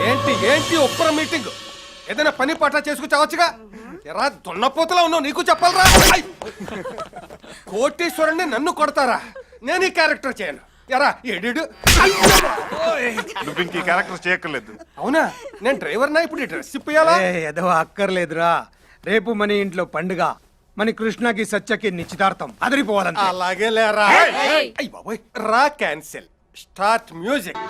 ఏంటి ఏంటి ఉప్పర మీటింగ్? ఏదైనా పని పాట చేసుకు చావచ్చుగా. ఎరా దున్నపోతలా ఉన్నావు, నీకు చెప్పాలరా. కోటీశ్వరుణ్ణి నన్ను కొడతారా? నేను ఈ క్యారెక్టర్ చేయను. ఎరా ఎడు. నువ్వు ఇంక ఈ క్యారెక్టర్ చేయక్కర్లేదు. అవునా? నేను డ్రైవర్నా, ఇప్పుడు ఈ డ్రెస్ ఇప్పయాలా? ఏదో అక్కర్లేదురా. రేపు మన ఇంట్లో పండుగ. మన కృష్ణకి సత్యకి నిశ్చితార్థం. అదిరిపోవాలంటే అలాగే లేరా. అయ్ బాబోయ్, రా క్యాన్సిల్. Start music.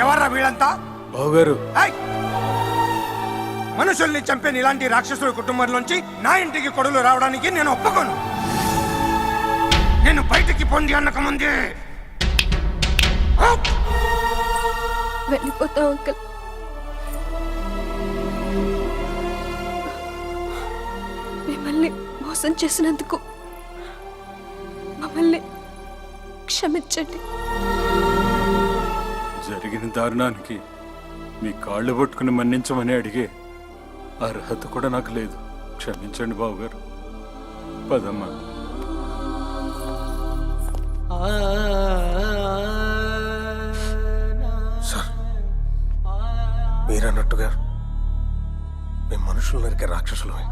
ఎవర్రా వీళ్ళంతా? బావగారు, ఏయ్! మనుషుల్ని చంపేని ఇలాంటి రాక్షసుల కుటుంబంలోంచి నా ఇంటికి కొడులు రావడానికి నేను ఒప్పుకోను. నేను బయటికి పొంది అన్నక ముందే వెళ్ళిపోతాం అంకుల్. మిమ్మల్ని మోసం చేసినందుకు మమ్మల్ని క్షమించండి. జరిగిన దారుణానికి మీ కాళ్ళు పట్టుకుని మన్నించమని అడిగే అర్హత కూడా నాకు లేదు. క్షమించండి బావగారు. పదమ్మా. సార్, మీరన్నట్టుగా మేము మనుషులు నరికే రాక్షసులమే,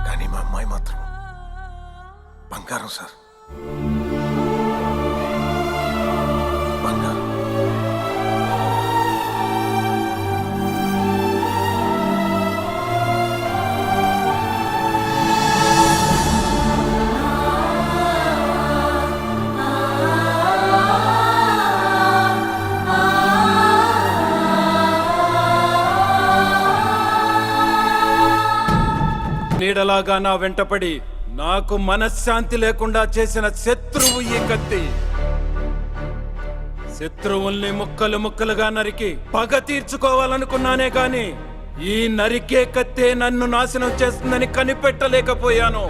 కానీ మా అమ్మాయి మాత్రం బంగారం సార్. బంగారం. నీడలాగా నా వెంటపడి నాకు మనశ్శాంతి లేకుండా చేసిన శత్రువు ఈ కత్తి. శత్రువుల్ని ముక్కలు ముక్కలుగా నరికి పగ తీర్చుకోవాలనుకున్నానే గాని ఈ నరికే కత్తే నన్ను నాశనం చేస్తుందని కనిపెట్టలేకపోయాను.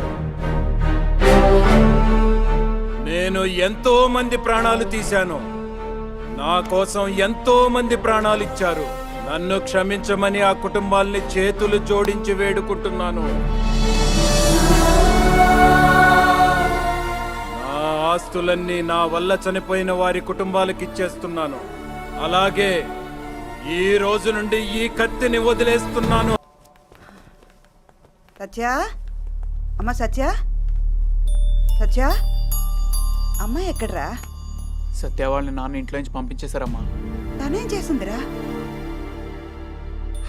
నేను ఎంతో మంది ప్రాణాలు తీశాను. నా కోసం ఎంతో మంది ప్రాణాలు ఇచ్చారు. నన్ను క్షమించమని ఆ కుటుంబాల్ని చేతులు జోడించి వేడుకుంటున్నాను. నా ఆస్తులన్నీ నా వల్ల చనిపోయిన వారి కుటుంబాలకు ఇచ్చేస్తున్నాను. అలాగే ఈ రోజు నుండి ఈ కత్తిని వదిలేస్తున్నాను. సత్య, అమ్మ సత్య, సత్య, అమ్మ ఎక్కడ్రా? సత్య వాళ్ళని నాన్న ఇంట్లో నుంచి పంపించేశారమ్మా. తనేం చేసిందిరా?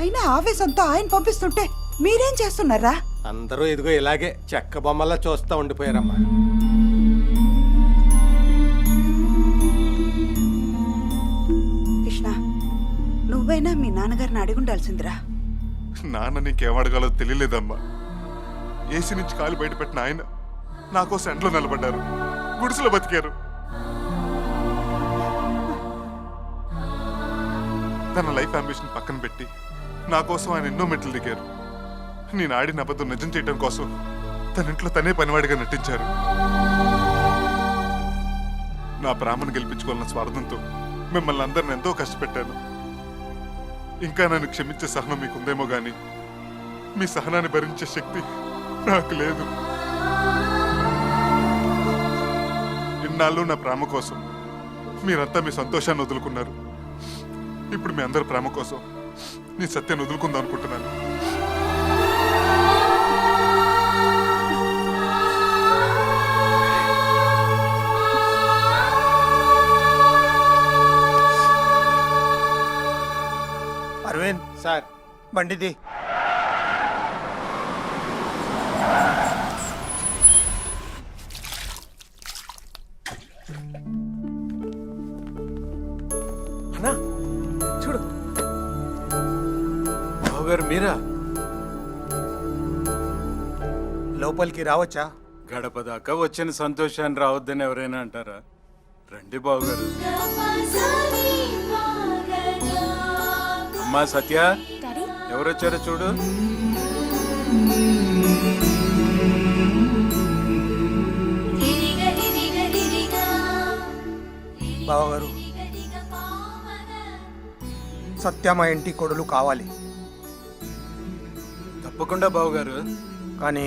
అయినా ఆవేశంతో ఆయన పంపిస్తుంటే మీరేం చేస్తున్నారా? అందరూ ఇదిగో ఇలాగే చెక్క బొమ్మల్లా చూస్తా ఉండిపోయారమ్మా. కృష్ణ, నువ్వైనా మీ నాన్నగారిని అడిగుండాల్సిందిరా. నాన్న నీకేమడగాలో తెలియలేదమ్మా. ఏసీ నుంచి కాలు బయటపెట్టిన ఆయన నా కోసం ఎండలో నిలబడ్డారు, గుడిసెలో బతికారు. తన లైఫ్ అంబిషన్ పక్కన పెట్టి నా కోసం ఆయన ఎన్నో మెట్లు దిగారు. నేను ఆడిన అబద్ధం నిజం చేయడం కోసం తన ఇంట్లో తనే పనివాడిగా నటించారు. నా ప్రేమను గెలిపించుకోవాలన్న స్వార్థంతో మిమ్మల్ని అందరిని ఎంతో కష్టపెట్టాను. ఇంకా నన్ను క్షమించే సహనం మీకుందేమో గాని మీ సహనాన్ని భరించే శక్తి నాకు లేదు. ఇన్నాళ్ళు నా ప్రేమ కోసం మీరంతా మీ సంతోషాన్ని వదులుకున్నారు. ఇప్పుడు మీ అందరి ప్రేమ కోసం నీ సత్యాన్ని వదులుకుందాం అనుకుంటున్నాను. అరవింద్ సార్, బండిది. అన్నా చూడు. బావగారు మీరా? లోపలికి రావచ్చా? గడప దాకా వచ్చిన సంతోషాన్ని రావద్దని ఎవరైనా అంటారా? రండి బావగారు. అమ్మా సత్య, ఎవరొచ్చారో చూడు. బావగారు, సత్య మా ఇంటి కొడులు కావాలి. తప్పకుండా బావగారు. కానీ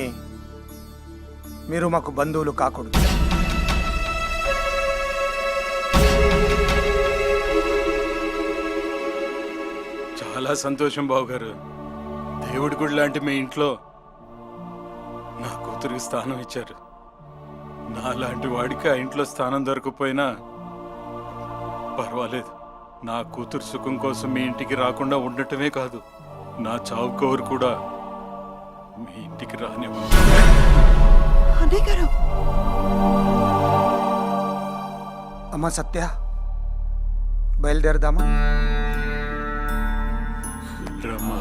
మీరు మాకు బంధువులు కాకూడదు. చాలా సంతోషం బావగారు. దేవుడి గుడి లాంటి మీ ఇంట్లో నా కూతురికి స్థానం ఇచ్చారు. నా లాంటి వాడికి ఆ ఇంట్లో స్థానం దొరకపోయినా పర్వాలేదు. నా కూతురు సుఖం కోసం మీ ఇంటికి రాకుండా ఉండటమే కాదు, నా చావు కోరు కూడా మీ ఇంటికి రానివ్వను. అన్నయ్య గారు, అమ్మ సత్య, బయలుదేరదామా? రమ్మా.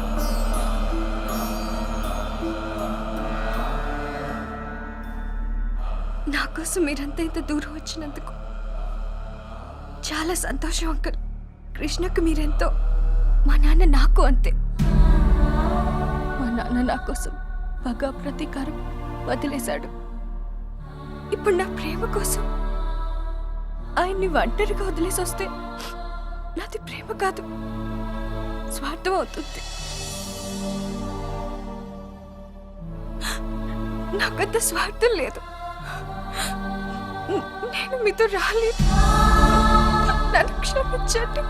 నా కోసం మీరంతా ఇంత దూరం వచ్చినందుకు చాలా సంతోషం అంకుల్. కృష్ణకు మీరెంతో, మా నాన్న నాకు అంతే. మా నాన్న నా కోసం పగ ప్రతీకారం వదిలేశాడు. ఇప్పుడు నా ప్రేమ కోసం ఆయన్ని ఒంటరిగా వదిలేసి వస్తే నాది ప్రేమ కాదు, స్వార్థం అవుతుంది. నాకంత స్వార్థం లేదు. నేను మీతో రాలేదు, నన్ను క్షమించండి.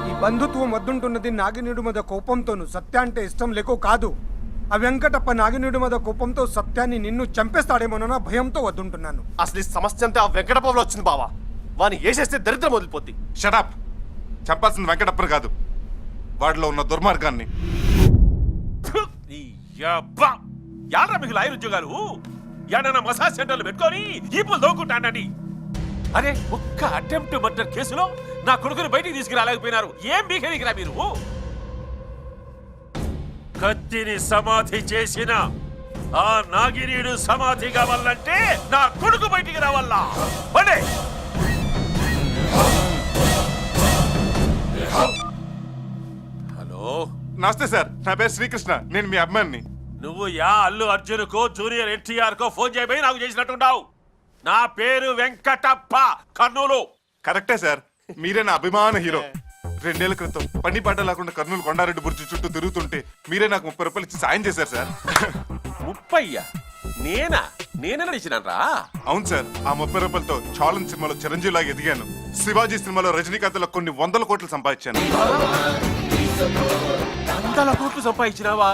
ఈ బంధుత్వం వద్దుంటున్నది నాగినుడి మీద కోపంతోను, సత్య అంటే ఇష్టం లేకో కాదు. ఆ వెంకటప్ప నాగినుడి మీద కోపంతో సత్యాన్ని నిన్ను చంపేస్తాడేమోనన్న భయంతో వద్దుంటున్నాను. అసలు ఈ సమస్య అంతా ఆ వెంకటప్పలో వచ్చింది బావా. వాని వేసేస్తే దరిద్రం వదిలిపోద్ది. షటప్. చంపాల్సిన వెంకటప్పని కాదు, వాడిలో ఉన్న దుర్మార్గాన్ని. యాడ్రా మీకు లాయర్ ఉద్యోగాలు? యాడన్నా మసాజ్ సెంటర్లు పెట్టుకొని ఈపులు దోకుంటానని. అరే ఒక్క అటెంప్ట్ మర్డర్ కేసులో నా కొడుకుని బయటికి తీసుకురాలేకపోయినారు. ఏం బీకరికిరా మీరు? కత్తిని సమాధి చేసిన ఆ నాగినీడు సమాధి కావాలంటే నా కొడుకు బయటికి రావాలా? పండే. హలో, నమస్తే సార్, నా పేరు శ్రీకృష్ణ, నేను మీ అమ్మాయిని. నువ్వు యా అల్లు అర్జున్ కో జూనియర్ ఎన్టీఆర్ కో ఫోన్ చేయబోయి నాకు చేసినట్టున్నావు. నా పేరు వెంకటప్ప, కర్నూలు. కరెక్టే సార్, మీరే నా అభిమాన హీరో. 2 ఏళ్ల క్రితం పని పాట లేకుండా కర్నూలు కొండారెడ్డి బుర్జి చుట్టూ తిరుగుతుంటే మీరే నాకు 30 రూపాయలు ఇచ్చి సాయం చేశారు సార్. 30? నేనే నడిచినరా? అవును సార్, ఆ 30 రూపాయలతో చాలన్ సినిమాలో చిరంజీవి లాగా ఎదిగాను. శివాజీ సినిమాలో రజనీకాంత్లో కొన్ని 100 కోట్లు సంపాదించాను. 100 కోట్లు సంపాదించినావా?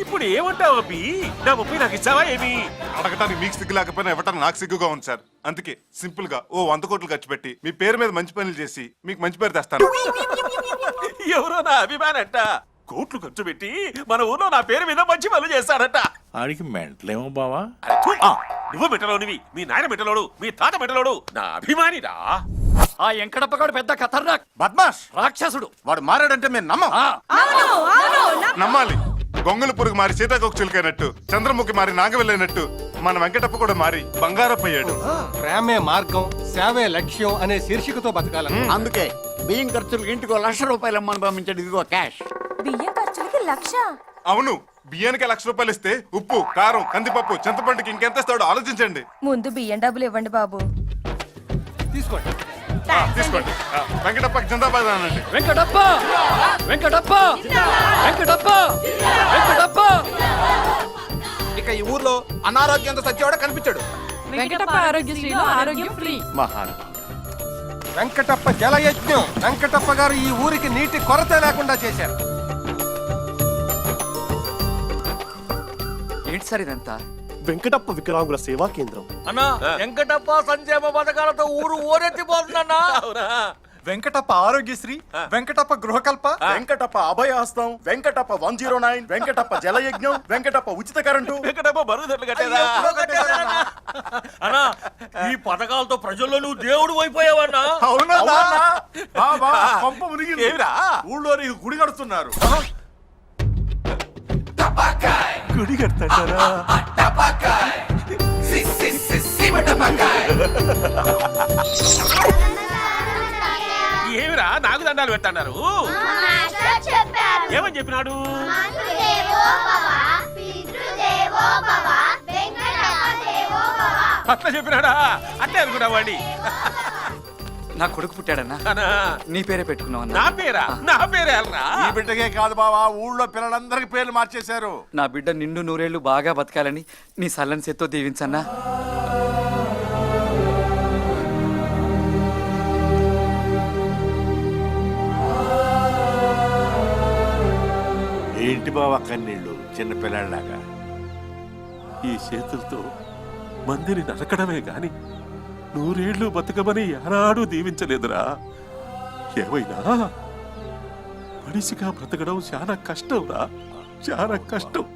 ఇప్పుడు ఏమంటావు అబ్బి? నా 30 నాకు ఇచ్చావా ఏమి? అడగటానికి మీకు సిగ్గు లేకపోయినా ఇవ్వటానికి నాకు సిగ్గుగా ఉంది సార్. అందుకే సింపుల్ గా ఓ 100 కోట్లు ఖర్చు పెట్టి మీ పేరు మీద మంచి పనులు చేసి మీకు మంచి పేరు తెస్తాను. ఎవరో నా అభిమానంట కోట్లు ఖర్చు పెట్టి మన ఊర్లో నా పేరు మీద మంచి పనులు చేస్తాడట. ఆడికి మెంటలేమో బావా. అరే థు, నువ్వు మెట్టలోనివి, మీ నాయన మెట్టలోడు, మీ తాత మెట్టలోడు. నా అభిమానిరా. ఆ వెంకటప్పగాడు పెద్ద ఖతర్నాక్ బద్మాష్ రాక్షసుడు. వాడు మారాడంటే మేము నమ్మం. నమ్మాలి. గొంగళి పురుగు మారి సీతాకోక చిలుకైనట్టు, చంద్రముఖి మారి నాగవెళ్ళైనట్టు మన వెంకటప్ప కూడా మారి బంగారప్పయ్యాడు. ప్రేమే మార్గం, సేవే లక్ష్యం అనే శీర్షికతో బతకాలని. అందుకే బియ్యం ఖర్చులకు ఇంటికి 1,00,000 రూపాయలు అమ్మని పంపించాడు. ఇదిగో క్యాష్. బియ్యం ఖర్చులకి 1,00,000? అవును, బియ్యానికి 1,00,000 రూపాయలు ఇస్తే ఉప్పు, కారం, కందిపప్పు, చింతపండుకి ఇంకెంత ఇస్తాడో ఆలోచించండి. ముందు బియ్యం డబ్బులు ఇవ్వండి బాబు. తీసుకోండి. తీసుకోండి. వెంకటప్పకి జిందాబాద్ అనండి. వెంకటప్ప వెంకటప్ప వెంకటప్ప వెంకటప్ప. ఇక ఈ ఊర్లో అనారోగ్యంతో సచ్చేవాడు కనిపించాడు. వెంకటప్ప ఆరోగ్యశ్రీలో ఆరోగ్యం ఫ్రీ. వెంకటప్ప జలయజ్ఞం. వెంకటప్ప గారు ఈ ఊరికి నీటి కొరత లేకుండా చేశారు. ఏంటి సార్ ఇదంతా? వెంకటప్ప వికలాంగుల సేవా కేంద్రం. అన్నా, వెంకటప్ప సంక్షేమ పథకాలతో ఊరు ఓరెత్తిపోతుందన్నా. వెంకటప్ప ఆరోగ్యశ్రీ, వెంకటప్ప గృహకల్ప, వెంకటప్ప అభయహస్తం, వెంకటప్ప 109, వెంకటప్ప జలయజ్ఞం, వెంకటప్ప ఉచిత కరెంటు. వెంకటప్ప బరువుదట్లు కట్టేదా? అన్నా, ఈ పథకాలతో ప్రజల్లో నువ్వు దేవుడు అయిపోయావన్నా. ఏమిరా? ఊళ్ళో నీకు గుడి కడుతున్నారు. గుడి కడతారా? ఏమిరా నాకు దండాలు పెట్టన్నారు? ఏమని చెప్పినాడు? అట్లా చెప్పినాడా? అట్లే అనుకున్నా వాడి. నా కొడుకు పుట్టాడన్నా. అనా, నీ పేరే పెట్టుకున్నావు నా పేరా? నా పేరే అల్రా. ఈ బిడ్డకే కాదు బావా, ఊళ్ళో పిల్లలందరికి పేర్లు మార్చేశారు. నా బిడ్డ నిండు నూరేళ్లు బాగా బతకాలని నీ సల్లని చేత్తో దీవించన్నా. ఏంటి బావా కన్నీళ్ళు చిన్న పిల్లల్లాగా? ఈ చేతులతో మందిని నరకడమే గాని 100 ఏళ్ళు బతకమని ఎనాడూ దీవించలేదురా. ఏమైనా మనిషిగా బ్రతకడం చాలా కష్టంరా, చాలా కష్టం.